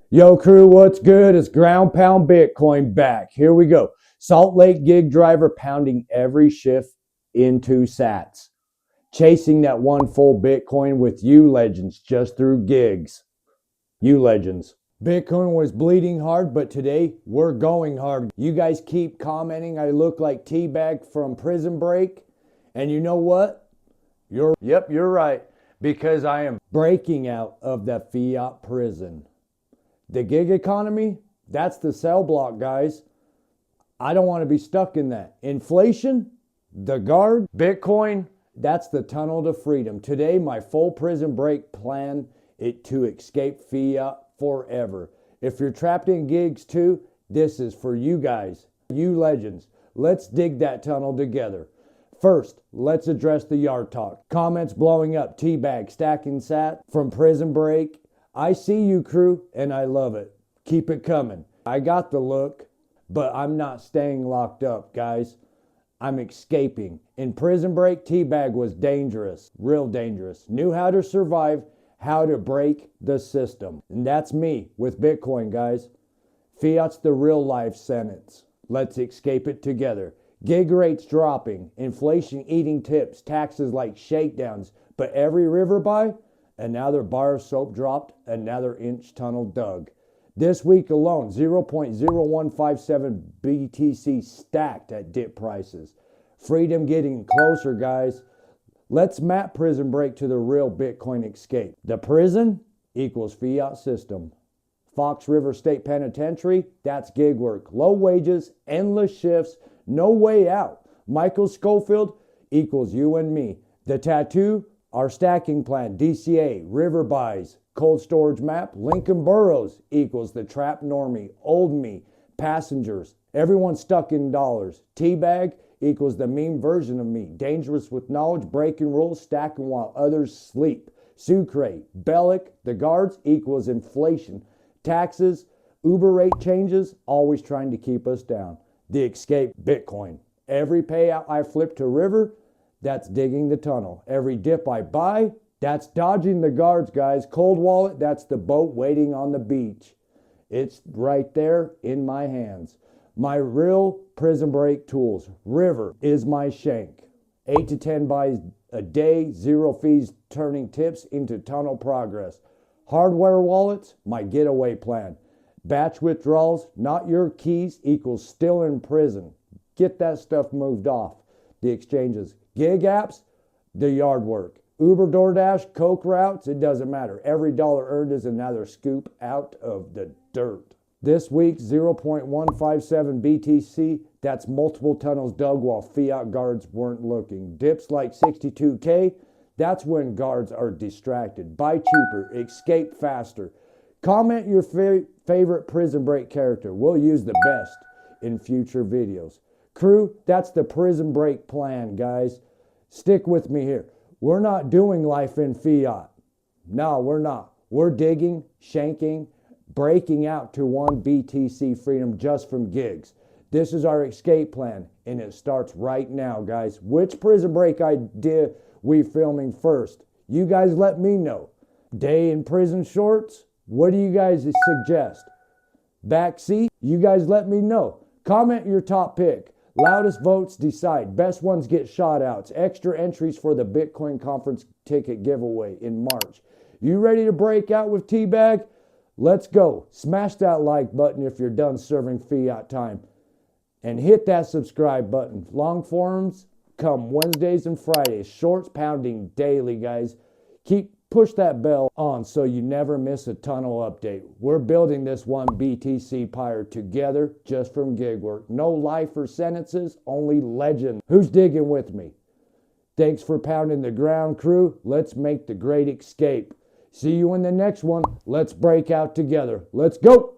Yo, crew, what's good? It's Ground Pound Bitcoin back. Here we go. Salt Lake gig driver pounding every shift into sats. Chasing that one full Bitcoin with you legends just through gigs. You legends. Bitcoin was bleeding hard, but today we're going hard. You guys keep commenting I look like Teabag from Prison Break. And you know what? You're right. Because I am breaking out of that Fiat prison. The gig economy, that's the cell block, guys. I don't want to be stuck in that. Inflation, the guard, Bitcoin, that's the tunnel to freedom. Today, my full prison break plan is to escape fiat forever. If you're trapped in gigs too, this is for you guys, you legends. Let's dig that tunnel together. First, let's address the yard talk. Comments blowing up, teabag, stacking sat from prison break. I see you, crew, and I love it. Keep it coming. I got the look, but I'm not staying locked up, guys. I'm escaping. In Prison Break, Teabag was dangerous, real dangerous. Knew how to survive, how to break the system. And that's me with Bitcoin, guys. Fiat's the real life sentence. Let's escape it together. Gig rates dropping, inflation eating tips, taxes like shakedowns, but every river buy, another bar of soap dropped, another inch tunnel dug. This week alone, 0.0157 BTC stacked at dip prices. Freedom getting closer, guys. Let's map Prison Break to the real Bitcoin escape. The prison equals fiat system. Fox River State Penitentiary, that's gig work. Low wages, endless shifts, no way out. Michael Schofield equals you and me. The tattoo, our stacking plan, DCA, river buys, cold storage map, Lincoln Burrows equals the trap normie, old me, passengers, everyone stuck in dollars. Teabag equals the meme version of me, dangerous with knowledge, breaking rules, stacking while others sleep. Sucre, Bellic, the guards equals inflation. Taxes, Uber rate changes, always trying to keep us down. The escape, Bitcoin. Every payout I flip to river, that's digging the tunnel. Every dip I buy, that's dodging the guards, guys. Cold wallet, that's the boat waiting on the beach. It's right there in my hands. My real prison break tools. River is my shank. 8 to 10 buys a day, zero fees, turning tips into tunnel progress. Hardware wallets, my getaway plan. Batch withdrawals, not your keys, equals still in prison. Get that stuff moved off. The exchanges. Gig apps, the yard work. Uber, DoorDash, Coke routes, it doesn't matter. Every dollar earned is another scoop out of the dirt. This week, 0.157 BTC, that's multiple tunnels dug while fiat guards weren't looking. Dips like 62K, that's when guards are distracted. Buy cheaper, escape faster. Comment your favorite prison break character. We'll use the best in future videos. Crew, that's the prison break plan, guys. Stick with me here. We're not doing life in fiat. No, we're not. We're digging, shanking, breaking out to one BTC freedom just from gigs. This is our escape plan, and it starts right now, guys. Which prison break idea we filming first? You guys let me know. Day in prison shorts? What do you guys suggest? Backseat? You guys let me know. Comment your top pick. Loudest votes decide. Best ones get shout outs. Extra entries for the Bitcoin conference ticket giveaway in March. You ready to break out with Teabag? Let's go. Smash that like button if you're done serving fiat time. And hit that subscribe button. Long forums come Wednesdays and Fridays. Shorts pounding daily, guys. Push that bell on so you never miss a tunnel update. We're building this one BTC pyre together just from gig work. No life or sentences, only legend. Who's digging with me? Thanks for pounding the ground, crew. Let's make the great escape. See you in the next one. Let's break out together. Let's go.